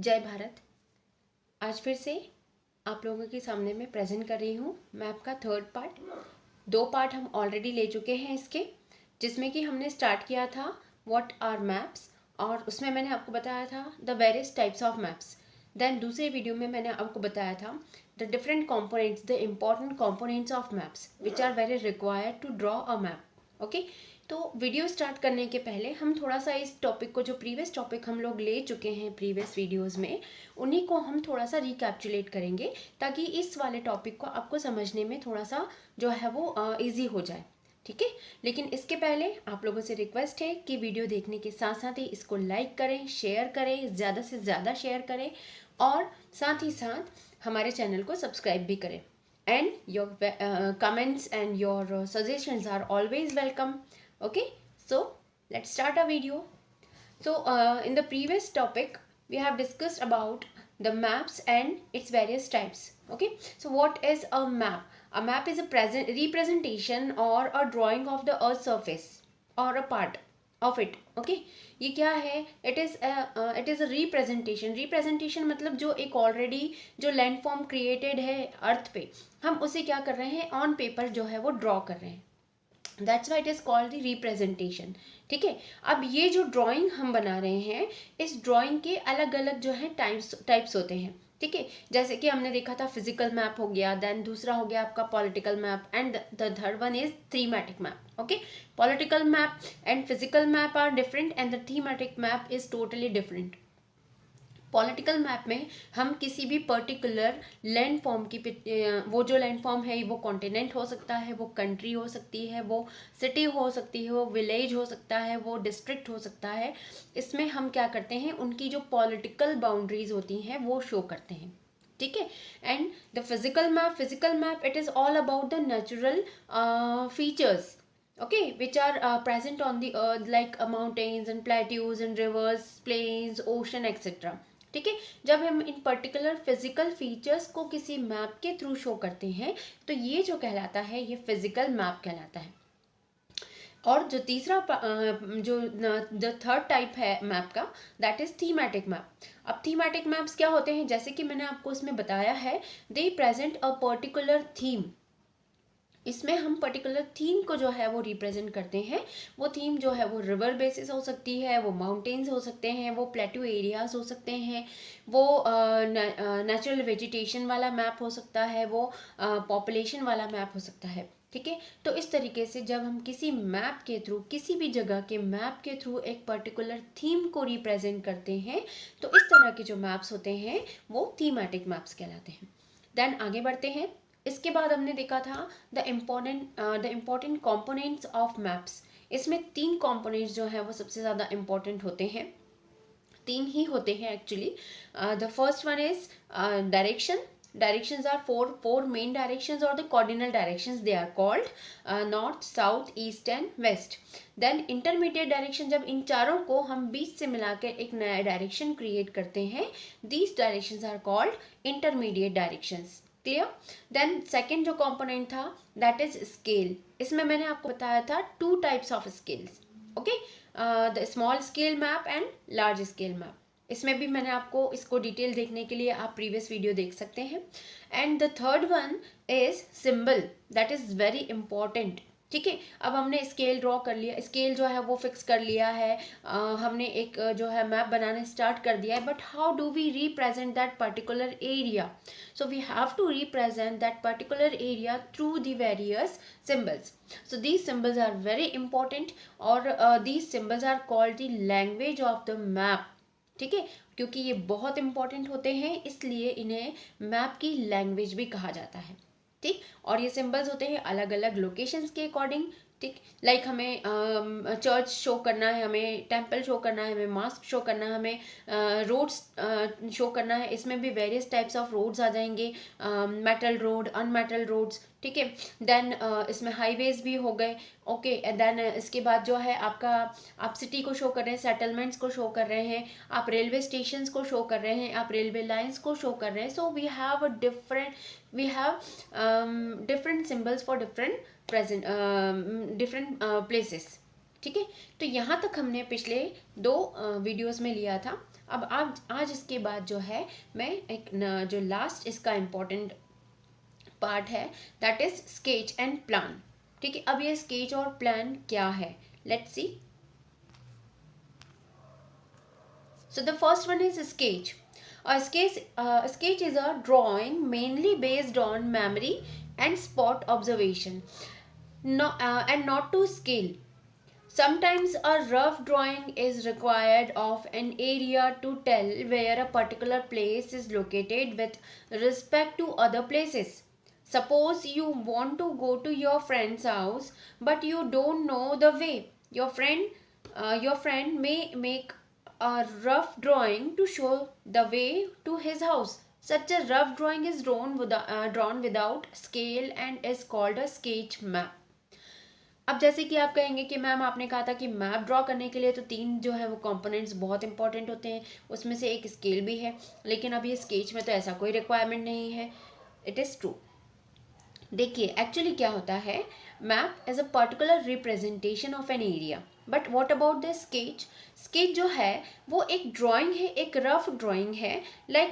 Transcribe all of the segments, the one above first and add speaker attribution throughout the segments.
Speaker 1: जय भारत। आज फिर से आप लोगों के सामने मैं प्रेजेंट कर रही हूँ मैप का थर्ड पार्ट। 2 पार्ट हम ऑलरेडी ले चुके हैं इसके, जिसमें कि हमने स्टार्ट किया था व्हाट आर मैप्स, और उसमें मैंने आपको बताया था the various types of maps. Then दूसरे वीडियो में मैंने आपको बताया था the different components, the important components of maps which are very required to draw a map. Okay, तो वीडियो स्टार्ट करने के पहले हम थोड़ा सा इस टॉपिक को, जो प्रीवियस टॉपिक हम लोग ले चुके हैं प्रीवियस वीडियोस में, उन्हीं को हम थोड़ा सा रिकैप्चुलेट करेंगे ताकि इस वाले टॉपिक को आपको समझने में थोड़ा सा जो है वो इजी हो जाए। ठीक है, लेकिन इसके पहले आप लोगों से रिक्वेस्ट है कि वीडियो देखने के साथ साथ ही इसको लाइक करें, शेयर करें, ज़्यादा से ज़्यादा शेयर करें, और साथ ही साथ हमारे चैनल को सब्सक्राइब भी करें। And your comments and your suggestions are always welcome. Okay, so let's start our video. So in the previous topic we have discussed about the maps and its various types. Okay, so what is a map? A map is a representation or a drawing of the earth's surface or a part of it. Okay, ये क्या है? It is a representation. Representation मतलब जो एक already जो landform created है अर्थ पे, हम उसे क्या कर रहे हैं, ऑन पेपर जो है वो ड्रॉ कर रहे हैं। That's why it is called the representation. ठीक है, अब ये जो ड्राइंग हम बना रहे हैं, इस ड्राइंग के अलग अलग जो है टाइप्स होते हैं। ठीक है, जैसे कि हमने देखा था फिजिकल मैप हो गया, देन दूसरा हो गया आपका political map, and the third one is thematic map. Okay, political map and physical map are different and the thematic map is totally different. Political map में हम किसी भी पर्टिकुलर लैंड फॉर्म की, वो जो लैंड फॉर्म है वो continent हो सकता है, वो कंट्री हो सकती है, वो सिटी हो सकती है, वो विलेज हो सकता है, वो डिस्ट्रिक्ट हो सकता है। इसमें हम क्या करते हैं, उनकी जो पॉलिटिकल बाउंड्रीज होती हैं वो शो करते हैं। ठीक है, and the physical map it is all about the natural features, okay, which are present on the earth, like mountains and plateaus and rivers, plains, ocean, etc. ठीक है, जब हम इन पर्टिकुलर फिजिकल फीचर्स को किसी मैप के through show करते हैं तो ये जो कहलाता है ये फिजिकल मैप कहलाता है। और जो तीसरा जो द थर्ड टाइप है मैप का, दैट इज थीमेटिक मैप। अब थीमेटिक मैप्स क्या होते हैं, जैसे कि मैंने आपको इसमें बताया है, दे प्रेजेंट अ पर्टिकुलर थीम। इसमें हम पर्टिकुलर थीम को जो है वो रिप्रेजेंट करते हैं। वो थीम जो है वो रिवर बेसिस हो सकती है, वो माउंटेन्स हो सकते हैं, वो प्लेट्यू एरियाज हो सकते हैं, वो नेचुरल वेजिटेशन वाला मैप हो सकता है, वो पॉपुलेशन वाला मैप हो सकता है। ठीक है, तो इस तरीके से जब हम किसी मैप के थ्रू, किसी भी जगह के मैप के थ्रू एक पर्टिकुलर थीम को रिप्रेजेंट करते हैं, तो इस तरह के जो मैप्स होते हैं वो थीमेटिक मैप्स कहलाते हैं। देन आगे बढ़ते हैं। इसके बाद हमने देखा था the important components of maps. इसमें 3 कंपोनेंट्स जो हैं वो सबसे ज़्यादा इम्पोर्टेंट होते हैं, 3 ही होते हैं actually. The first one is directions are four main directions, or the cardinal directions they are called, north, south, east and west. then intermediate direction, जब इन चारों को हम बीच से मिलाकर एक नया डायरेक्शन क्रिएट करते हैं, these directions are called intermediate directions. Clear? Then second जो कंपोनेंट था दैट इज स्केल। इसमें मैंने आपको बताया था 2 types of scales. Okay, the small scale map and large scale map. इसमें भी मैंने आपको इसको डिटेल देखने के लिए आप प्रीवियस वीडियो देख सकते हैं। And the third one is symbol, that is very important. ठीक है, अब हमने स्केल ड्रॉ कर लिया, स्केल जो है वो फिक्स कर लिया है, हमने एक जो है मैप बनाने स्टार्ट कर दिया है, but how do we represent that particular area? So we have to represent that particular area through the various symbols. So these symbols are very important, और these symbols are called the language of the map. ठीक है, क्योंकि ये बहुत important होते हैं इसलिए इन्हें मैप की लैंग्वेज भी कहा जाता है। ठीक, और ये सिंबल्स होते हैं अलग अलग लोकेशंस के अकॉर्डिंग। ठीक, लाइक हमें चर्च शो करना है, हमें टेम्पल शो करना है, हमें मास्क शो करना है, हमें रोड्स शो करना है। इसमें भी वेरियस टाइप्स ऑफ रोड्स आ जाएंगे, मेटल रोड, अनमेटल रोड्स। ठीक है, देन इसमें हाईवेज भी हो गए। ओके, देन इसके बाद जो है आपका, आप सिटी को शो कर रहे हैं, सेटलमेंट्स को शो कर रहे हैं, आप रेलवे स्टेशंस को शो कर रहे हैं, आप रेलवे लाइंस को शो कर रहे हैं। So we have different symbols for different places. ठीक है, तो यहाँ तक हमने पिछले 2 वीडियोस में लिया था। अब आज इसके बाद जो है मैं एक जो लास्ट इसका इम्पोर्टेंट पार्ट है, that is sketch and plan. ठीक है, अब ये स्केच और प्लान क्या है, let's see. So the first one is sketch. A sketch is a drawing mainly based on memory and spot observation, and not to scale. Sometimes a rough drawing is required of an area to tell where a particular place is located with respect to other places. Suppose you want to go to your friend's house, but you don't know the way. Your friend may make a rough drawing to show the way to his house. Such a rough drawing is drawn without scale and is called a sketch map. अब जैसे कि आप कहेंगे कि ma'am आपने कहा था कि मैप ड्रॉ करने के लिए तो 3 जो है वो कंपोनेंट्स बहुत इंपॉर्टेंट होते हैं, उसमें से एक स्केल भी है, लेकिन अब ये स्केच में तो ऐसा कोई रिक्वायरमेंट नहीं है। It is true. देखिए एक्चुअली क्या होता है, map is a particular representation of an area, but what about the sketch. Sketch जो है वो एक ड्राइंग है, एक रफ ड्राइंग है।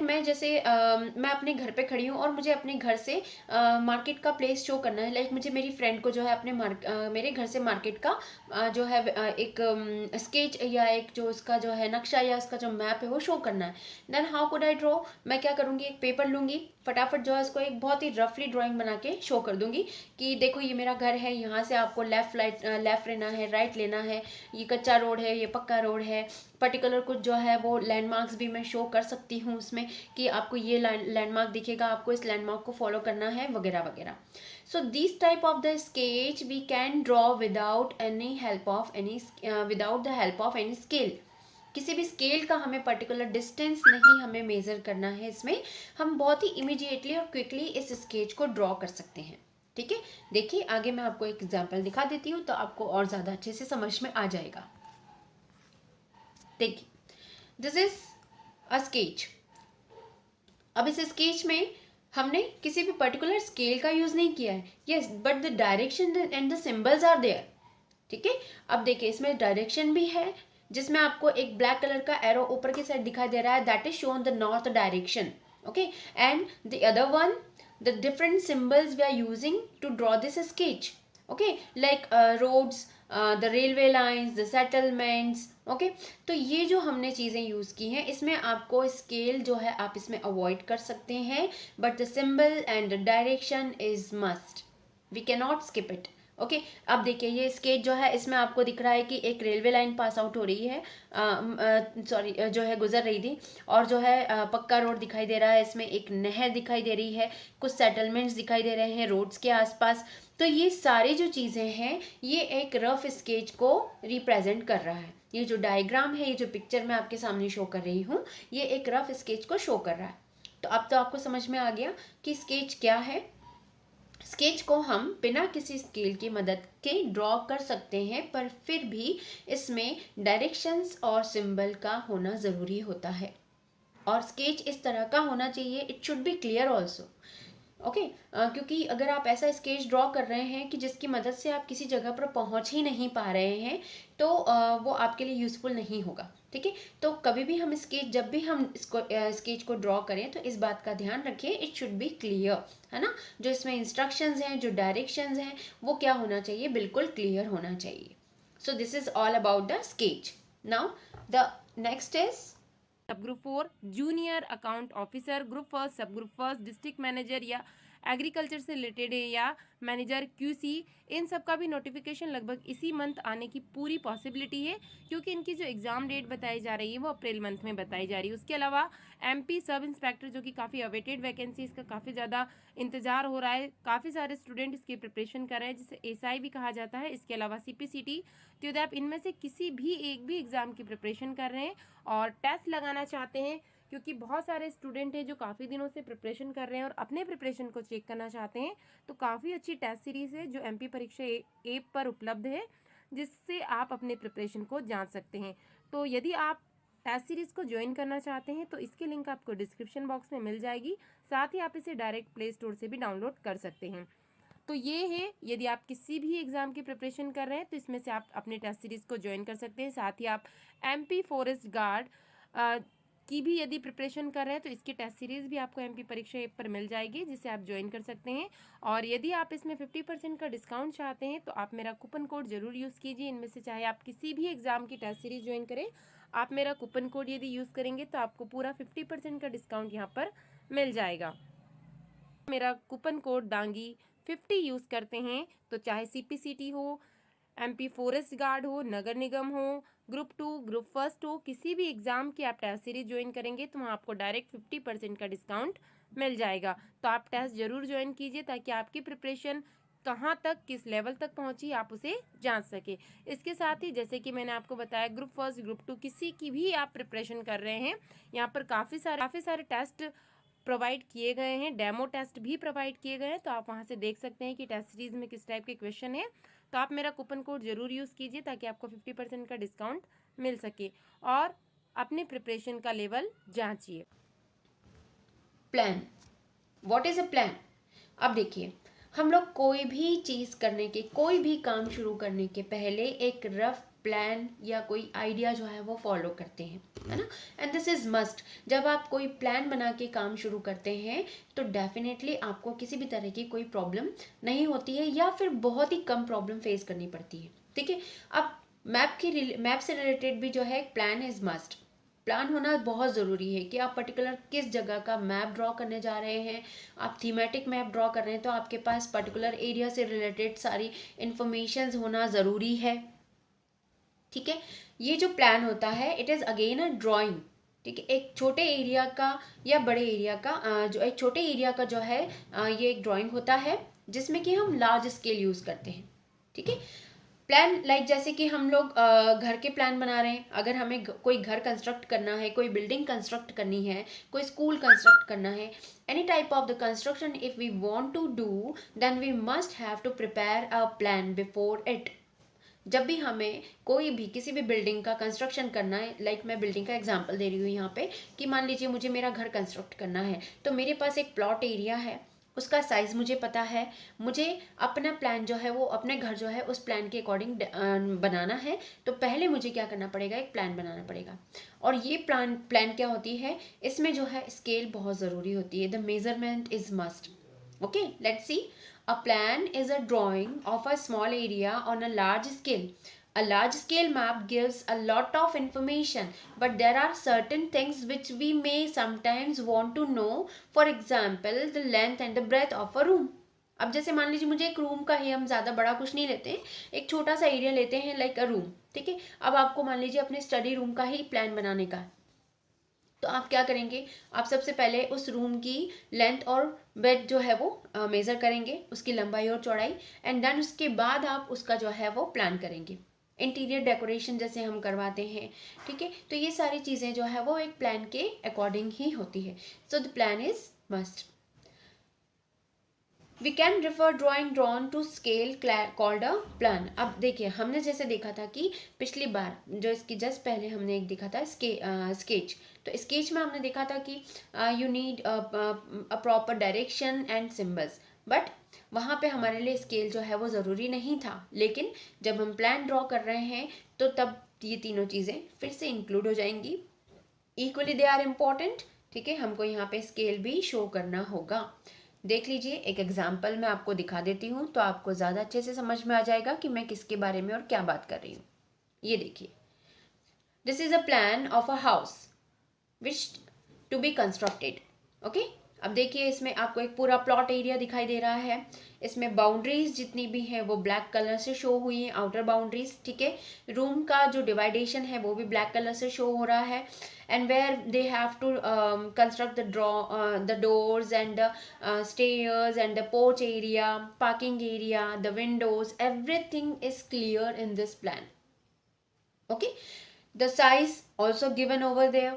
Speaker 1: मैं जैसे मैं अपने घर पे खड़ी हूँ और मुझे अपने घर से मार्केट का प्लेस शो करना है। मुझे मेरी फ्रेंड को जो है मेरे घर से मार्केट का जो है एक स्केच या एक जो उसका जो है नक्शा या उसका जो मैप है वो शो करना है। Then how could I draw, मैं क्या करूँगी, एक पेपर लूँगी, फटाफट जो है उसको एक बहुत ही रफली ड्राइंग बना के शो कर दूंगी कि देखो ये मेरा घर है, यहाँ से आपको लेफ्ट लेना है, राइट लेना है, ये कच्चा रोड है, ये पक्का रोड है, पर्टिकुलर कुछ जो है वो लैंडमार्क्स भी मैं शो कर सकती हूँ उसमें कि आपको ये लैंडमार्क दिखेगा, आपको इस लैंडमार्क को फॉलो करना है वगैरह वगैरह। So this type of the sketch we can draw without the help of any scale. किसी भी स्केल का हमें पर्टिकुलर डिस्टेंस नहीं हमें मेजर करना है, इसमें हम बहुत ही इमीडिएटली और क्विकली इस स्केच को ड्रॉ कर सकते हैं। ठीक है, देखिए आगे मैं आपको एक एग्जांपल दिखा देती हूँ तो आपको और ज़्यादा अच्छे से समझ में आ जाएगा। देखिए दिस इज अ स्केच। अब इस स्केच में हमने किसी भी पर्टिकुलर स्केल का यूज नहीं किया है, yes, but the direction and the symbols are there. ठीक है, अब देखिए इसमें डायरेक्शन भी है, जिसमें आपको एक ब्लैक कलर का एरो ऊपर की साइड दिखाई दे रहा है, that is shown the north direction. Okay, and the other one, the different symbols we are using to draw this sketch. Okay, like roads, the railway lines, the settlements. Okay, तो ये जो हमने चीज़ें use की हैं इसमें आपको scale जो है आप इसमें अवॉइड कर सकते हैं, but the symbol and the direction is must, we can not skip it. Okay, अब देखिए ये स्केच जो है इसमें आपको दिख रहा है कि एक रेलवे लाइन पास आउट हो रही है, सॉरी जो है गुजर रही थी, और जो है पक्का रोड दिखाई दे रहा है, इसमें एक नहर दिखाई दे रही है, कुछ सेटलमेंट्स दिखाई दे रहे हैं रोड्स के आसपास। तो ये सारी जो चीज़ें हैं ये एक रफ स्केच को रिप्रेजेंट कर रहा है। ये जो डायग्राम है, ये जो पिक्चर मैं आपके सामने शो कर रही हूँ, ये एक रफ स्केच को शो कर रहा है। तो अब तो आपको समझ में आ गया कि स्केच क्या है। स्केच को हम बिना किसी स्केल की मदद के ड्रॉ कर सकते हैं, पर फिर भी इसमें डायरेक्शंस और सिंबल का होना ज़रूरी होता है, और स्केच इस तरह का होना चाहिए, it should be clear also. Okay, क्योंकि अगर आप ऐसा स्केच ड्रॉ कर रहे हैं कि जिसकी मदद से आप किसी जगह पर पहुंच ही नहीं पा रहे हैं, तो वो आपके लिए यूज़फुल नहीं होगा। ठीक है, तो कभी भी हम जब भी हम इसको स्केच को ड्रॉ करें तो इस बात का ध्यान रखें, इट शुड बी क्लियर, है ना। जो इसमें इंस्ट्रक्शंस हैं, जो डायरेक्शंस हैं, वो क्या होना चाहिए, बिल्कुल क्लियर होना चाहिए। So this is all about the sketch. Now the next is
Speaker 2: sub group 4 junior account officer, group first, sub group first district manager या एग्रीकल्चर से रिलेटेड है, या मैनेजर क्यूसी, इन सब का भी नोटिफिकेशन लगभग इसी मंथ आने की पूरी पॉसिबिलिटी है, क्योंकि इनकी जो एग्ज़ाम डेट बताई जा रही है वो अप्रैल मंथ में बताई जा रही है। उसके अलावा एमपी सब इंस्पेक्टर, जो कि काफ़ी अवेटेड वैकेंसी, इसका काफ़ी ज़्यादा इंतजार हो रहा है, काफ़ी सारे स्टूडेंट इसकी प्रिपरेशन कर रहे हैं, जिसे एसआई भी कहा जाता है। इसके अलावा सीपीसीटी, तो यदि आप इनमें से किसी भी एक भी एग्ज़ाम की प्रिपरेशन कर रहे हैं और टेस्ट लगाना चाहते हैं, क्योंकि बहुत सारे स्टूडेंट हैं जो काफ़ी दिनों से प्रिपरेशन कर रहे हैं और अपने प्रिपरेशन को चेक करना चाहते हैं, तो काफ़ी अच्छी टेस्ट सीरीज़ है जो एमपी परीक्षा ऐप पर उपलब्ध है, जिससे आप अपने प्रिपरेशन को जान सकते हैं। तो यदि आप टेस्ट सीरीज़ को ज्वाइन करना चाहते हैं तो इसकी लिंक आपको डिस्क्रिप्शन बॉक्स में मिल जाएगी, साथ ही आप इसे डायरेक्ट प्ले स्टोर से भी डाउनलोड कर सकते हैं। तो ये है, यदि आप किसी भी एग्ज़ाम की प्रिपरेशन कर रहे हैं तो इसमें से आप अपने टेस्ट सीरीज़ को ज्वाइन कर सकते हैं। साथ ही आप MP फॉरेस्ट गार्ड की भी यदि प्रिपरेशन कर रहे हैं तो इसकी टेस्ट सीरीज़ भी आपको MP परीक्षा ऐप पर मिल जाएगी, जिसे आप ज्वाइन कर सकते हैं। और यदि आप इसमें 50% का डिस्काउंट चाहते हैं तो आप मेरा कूपन कोड ज़रूर यूज़ कीजिए। इनमें से चाहे आप किसी भी एग्ज़ाम की टेस्ट सीरीज़ ज्वाइन करें, आप मेरा कूपन कोड यदि यूज़ करेंगे तो आपको पूरा 50% का डिस्काउंट यहाँ पर मिल जाएगा। मेरा कूपन कोड डांगी 50 यूज़ करते हैं तो चाहे CPCT हो, MP फॉरेस्ट गार्ड हो, नगर निगम हो, ग्रुप 2, ग्रुप फर्स्ट हो, किसी भी एग्ज़ाम की आप टेस्ट सीरीज ज्वाइन करेंगे तो वहाँ आपको डायरेक्ट 50% का डिस्काउंट मिल जाएगा। तो आप टेस्ट ज़रूर ज्वाइन कीजिए ताकि आपकी प्रिपरेशन कहाँ तक, किस लेवल तक पहुँची, आप उसे जान सके। इसके साथ ही जैसे कि मैंने आपको बताया, ग्रुप फर्स्ट, ग्रुप 2 किसी की भी आप प्रिपरेशन कर रहे हैं, यहाँ पर काफ़ी सारे टेस्ट प्रोवाइड किए गए हैं, डेमो टेस्ट भी प्रोवाइड किए गए हैं। तो आप वहाँ से देख सकते हैं कि टेस्ट सीरीज में किस टाइप के क्वेश्चन है। तो आप मेरा कूपन कोड ज़रूर यूज़ कीजिए ताकि आपको 50% का डिस्काउंट मिल सके और अपने प्रिपरेशन का लेवल जांचिए।
Speaker 1: Plan, what is a plan? अब देखिए, हम लोग कोई भी चीज़ करने के, कोई भी काम शुरू करने के पहले एक रफ प्लान या कोई आइडिया जो है वो फॉलो करते हैं, है ना। And this is must. जब आप कोई प्लान बना के काम शुरू करते हैं तो डेफिनेटली आपको किसी भी तरह की कोई प्रॉब्लम नहीं होती है या फिर बहुत ही कम प्रॉब्लम फेस करनी पड़ती है, ठीक है। अब मैप से रिलेटेड भी जो है एक प्लान इज़ मस्ट। प्लान होना बहुत ज़रूरी है कि आप पर्टिकुलर किस जगह का मैप ड्रॉ करने जा रहे हैं। आप थीमेटिक मैप ड्रॉ कर रहे हैं तो आपके पास पर्टिकुलर एरिया से रिलेटेड सारी इंफॉर्मेशंस होना ज़रूरी है, ठीक है। ये जो प्लान होता है it is again a drawing, ठीक है। एक छोटे एरिया का या बड़े एरिया का जो एक छोटे एरिया का जो है ये एक ड्राइंग होता है जिसमें कि हम लार्ज स्केल यूज़ करते हैं, ठीक है। प्लान लाइक जैसे कि हम लोग घर के प्लान बना रहे हैं, अगर हमें कोई घर कंस्ट्रक्ट करना है, कोई बिल्डिंग कंस्ट्रक्ट करनी है, कोई स्कूल कंस्ट्रक्ट करना है, any type of the construction if we want to do then we must have to prepare a plan before it. जब भी हमें कोई भी किसी भी बिल्डिंग का कंस्ट्रक्शन करना है, लाइक मैं बिल्डिंग का एग्जांपल दे रही हूँ यहाँ पे कि मान लीजिए मुझे मेरा घर कंस्ट्रक्ट करना है, तो मेरे पास एक प्लॉट एरिया है, उसका साइज़ मुझे पता है, मुझे अपना प्लान जो है वो अपने घर जो है उस प्लान के अकॉर्डिंग बनाना है। तो पहले मुझे क्या करना पड़ेगा, एक प्लान बनाना पड़ेगा। और ये प्लान क्या होती है, इसमें जो है स्केल बहुत ज़रूरी होती है, the measurement is must. Okay, let's see. A plan is a drawing of a small area on a large scale. A large scale map gives a lot of information, but there are certain things which we may sometimes want to know. For example, the length and the breadth of a room. अब जैसे मान लीजिए मुझे एक room का ही, हम ज़्यादा बड़ा कुछ नहीं लेते हैं, एक छोटा सा एरिया लेते हैं लाइक अ रूम, ठीक है। अब आपको मान लीजिए अपने स्टडी रूम का ही प्लान बनाने का, तो आप क्या करेंगे, आप सबसे पहले उस रूम की लेंथ और ब्रेड्थ जो है वो मेज़र करेंगे, उसकी लंबाई और चौड़ाई, एंड देन उसके बाद आप उसका जो है वो प्लान करेंगे। इंटीरियर डेकोरेशन जैसे हम करवाते हैं, ठीक है। तो ये सारी चीज़ें जो है वो एक प्लान के अकॉर्डिंग ही होती है। So the plan is must. We can refer drawing drawn to scale called a plan. अब देखिए, हमने जैसे देखा था कि पिछली बार जो इसकी जस्ट पहले हमने एक देखा था स्केच। तो स्केच में हमने देखा था कि you need a proper direction and symbols, but वहाँ पे हमारे लिए स्केल जो है वो ज़रूरी नहीं था। लेकिन जब हम प्लान ड्रॉ कर रहे हैं तो तब ये तीनों चीज़ें फिर से इंक्लूड हो जाएंगी। इक्वली दे आर इम्पॉर्टेंट, ठीक है। हमको यहाँ पे स्केल भी शो करना होगा। देख लीजिए, एक एग्जाम्पल मैं आपको दिखा देती हूँ तो आपको ज़्यादा अच्छे से समझ में आ जाएगा कि मैं किसके बारे में और क्या बात कर रही हूँ। ये देखिए, this is a plan of a house which to be constructed. Okay, अब देखिए इसमें आपको एक पूरा प्लॉट एरिया दिखाई दे रहा है। इसमें बाउंड्रीज जितनी भी हैं वो ब्लैक कलर से शो हुई हैं, आउटर बाउंड्रीज, ठीक है। रूम का जो डिवाइडेशन है वो भी ब्लैक कलर से शो हो रहा है। And where they have to construct the doors and the stairs and the porch area, parking area, the windows, everything is clear in this plan. Okay, the size also given over there,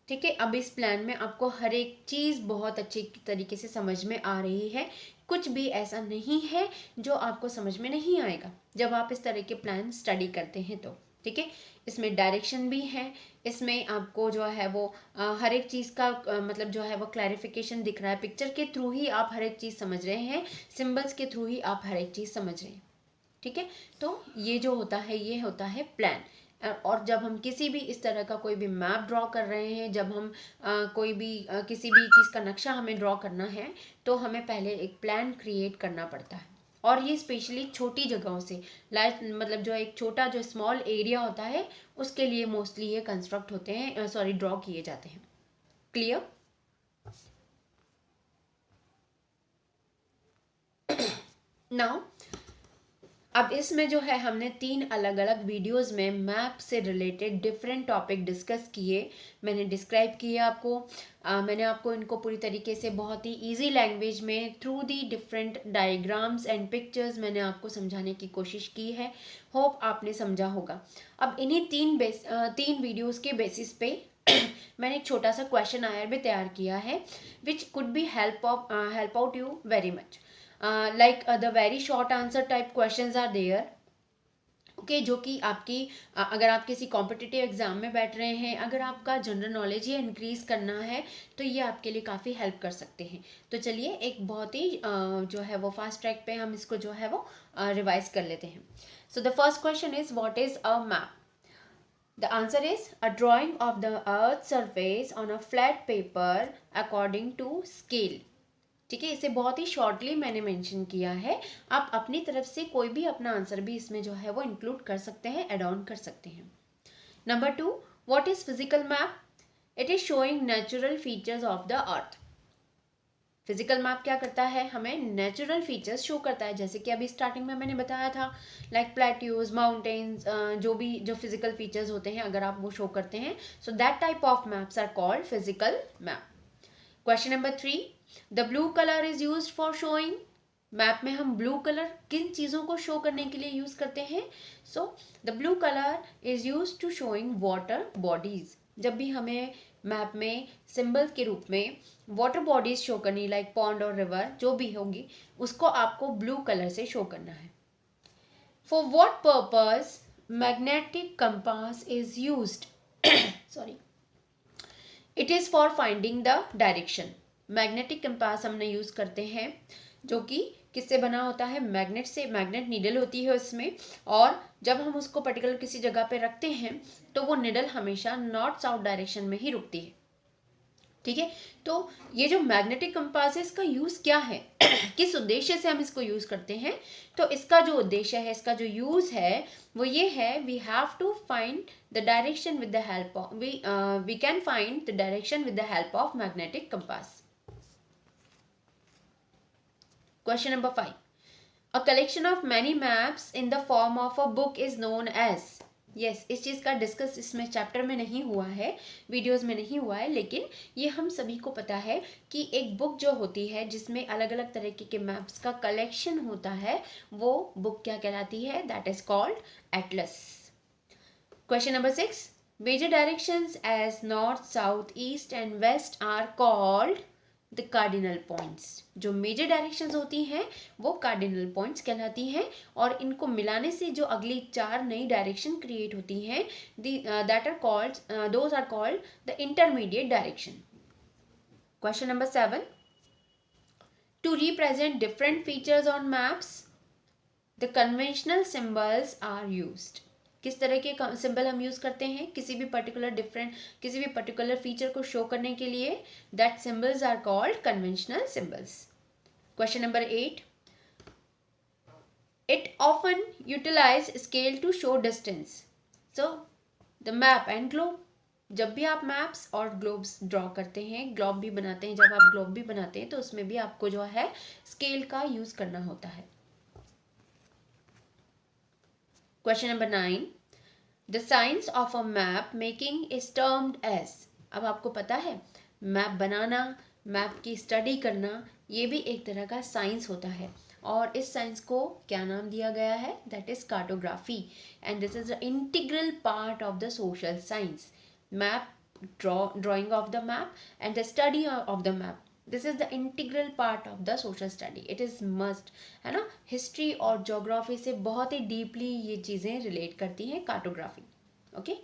Speaker 1: ठीक है। अब इस plan में आपको हर एक चीज़ बहुत अच्छे तरीके से समझ में आ रही है। कुछ भी ऐसा नहीं है जो आपको समझ में नहीं आएगा जब आप इस तरह के प्लान स्टडी करते हैं। तो ठीक है। इसमें डायरेक्शन भी है, इसमें आपको जो है वो हर एक चीज़ का मतलब जो है वो क्लैरिफिकेशन दिख रहा है। पिक्चर के थ्रू ही आप हर एक चीज़ समझ रहे हैं, सिंबल्स के थ्रू ही आप हर एक चीज़ समझ रहे हैं, ठीक है। तो ये जो होता है ये होता है प्लान। और जब हम किसी भी इस तरह का कोई भी मैप ड्रॉ कर रहे हैं, जब हम कोई भी किसी भी चीज़ का नक्शा हमें ड्रॉ करना है, तो हमें पहले एक प्लान क्रिएट करना पड़ता है। और ये स्पेशली छोटी जगहों से, लाइक मतलब जो एक छोटा जो स्मॉल एरिया होता है उसके लिए मोस्टली ये कंस्ट्रक्ट होते हैं, सॉरी ड्रॉ किए जाते हैं। क्लियर? नाउ अब इसमें जो है हमने 3 अलग अलग वीडियोस में मैप से रिलेटेड डिफरेंट टॉपिक डिस्कस किए, मैंने डिस्क्राइब किए आपको। मैंने आपको इनको पूरी तरीके से बहुत ही इजी लैंग्वेज में through the different diagrams and pictures मैंने आपको समझाने की कोशिश की है। होप आपने समझा होगा। अब इन्हीं तीन वीडियोस के बेसिस पे मैंने एक छोटा सा क्वेश्चन आयर भी तैयार किया है, which could be help out you very much. Like the very short answer type questions are there, okay, जो कि आपकी अगर आप किसी कॉम्पिटिटिव एग्जाम में बैठ रहे हैं, अगर आपका जनरल नॉलेज ही इंक्रीज करना है, तो ये आपके लिए काफ़ी हेल्प कर सकते हैं। तो चलिए एक बहुत ही जो है वो फास्ट ट्रैक पे हम इसको जो है वो रिवाइज कर लेते हैं। So the first question is what is a map? The answer is a drawing of the earth's surface on a flat paper according to scale. ठीक है, इसे बहुत ही शॉर्टली मैंने मेंशन किया है। आप अपनी तरफ से कोई भी अपना आंसर भी इसमें जो है वो इंक्लूड कर सकते हैं, एड ऑन कर सकते हैं। Number 2, what is physical map? It is showing natural features of the earth. Physical map क्या करता है? हमें नेचुरल फीचर्स शो करता है, जैसे कि अभी स्टार्टिंग में मैंने बताया था, लाइक प्लेट्यूज, माउंटेन्स, जो भी जो फिजिकल फीचर्स होते हैं अगर आप वो शो करते हैं, so that type of maps are called physical map. Question number 3, the blue colour is used for showing. Map में हम ब्लू कलर किन चीज़ों को शो करने के लिए यूज करते हैं? So the blue colour is use to showing water bodies. जब भी हमें मैप में सिंबल के रूप में वाटर बॉडीज शो करनी, लाइक पॉन्ड और रिवर जो भी होगी, उसको आपको ब्लू कलर से शो करना है। For what purpose magnetic compass is used? Sorry, it is for finding the direction. Magnetic compass हमने यूज़ करते हैं, जो कि किससे बना होता है? मैग्नेट से। मैग्नेट नीडल होती है उसमें, और जब हम उसको पर्टिकुलर किसी जगह पे रखते हैं तो वो नीडल हमेशा नॉर्थ साउथ डायरेक्शन में ही रुकती है, ठीक है। तो ये जो मैग्नेटिक कंपास है इसका यूज़ क्या है? किस उद्देश्य से हम इसको यूज़ करते हैं? तो इसका जो उद्देश्य है, इसका जो यूज़ है वो ये है, we have to find the direction with the help of we can find the direction with the help of magnetic compass. Question number 5, a collection of many maps in the form of a book is known as. Yes, इस चीज़ का discuss इसमें chapter में नहीं हुआ है, videos में नहीं हुआ है, लेकिन ये हम सभी को पता है कि एक बुक जो होती है जिसमें अलग अलग तरीके के मैप्स का कलेक्शन होता है, वो बुक क्या कहलाती है? That is called atlas. Question number 6, major directions as north, south, east and west are called the cardinal points. जो मेजर डायरेक्शंस होती हैं वो कार्डिनल पॉइंट्स कहलाती हैं, और इनको मिलाने से जो अगली 4 नई डायरेक्शन क्रिएट होती हैं, that are called those are called the intermediate direction. Question number 7, to represent different features on maps the conventional symbols are used. किस तरह के सिंबल हम यूज करते हैं किसी भी पर्टिकुलर फीचर को शो करने के लिए? That symbols are called conventional symbols. Question number 8, it often utilize scale to show distance. So the map and globe. जब भी आप मैप्स और ग्लोब्स ड्रॉ करते हैं, ग्लोब भी बनाते हैं, जब आप ग्लोब भी बनाते हैं तो उसमें भी आपको जो है स्केल का यूज करना होता है। Question number 9, the science of a map making is termed as. अब आपको पता है मैप बनाना, मैप की स्टडी करना, ये भी एक तरह का साइंस होता है, और इस साइंस को क्या नाम दिया गया है? That is cartography, and this is the integral part of the social science. Map, drawing of the map and the study of the map, this is the integral part of the social study, it is must, है ना। History और geography से बहुत ही deeply ये चीज़ें relate करती हैं cartography. Okay,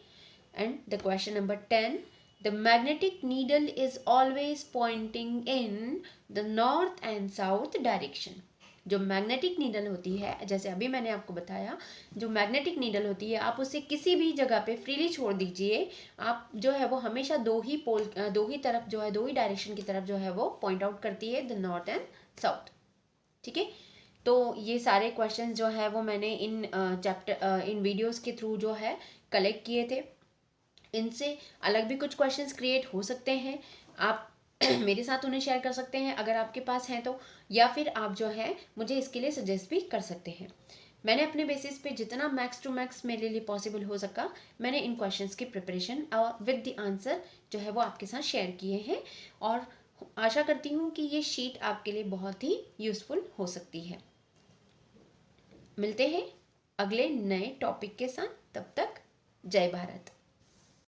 Speaker 1: and the question number 10, the magnetic needle is always pointing in the north and south direction. जो मैग्नेटिक नीडल होती है, जैसे अभी मैंने आपको बताया, जो मैग्नेटिक नीडल होती है आप उसे किसी भी जगह पे फ्रीली छोड़ दीजिए, आप जो है वो हमेशा दो ही तरफ जो है, दो ही डायरेक्शन की तरफ जो है वो पॉइंट आउट करती है, द नॉर्थ एंड साउथ। ठीक है, तो ये सारे क्वेश्चंस जो है वो मैंने इन वीडियोस के थ्रू जो है कलेक्ट किए थे। इनसे अलग भी कुछ क्वेश्चंस क्रिएट हो सकते हैं, आप मेरे साथ उन्हें शेयर कर सकते हैं अगर आपके पास हैं तो, या फिर आप जो है मुझे इसके लिए सजेस्ट भी कर सकते हैं। मैंने अपने बेसिस पे जितना मैक्स टू मैक्स मेरे लिए पॉसिबल हो सका, मैंने इन क्वेश्चंस की प्रिपरेशन और विद द आंसर जो है वो आपके साथ शेयर किए हैं, और आशा करती हूँ कि ये शीट आपके लिए बहुत ही यूज़फुल हो सकती है। मिलते हैं अगले नए टॉपिक के साथ, तब तक जय भारत।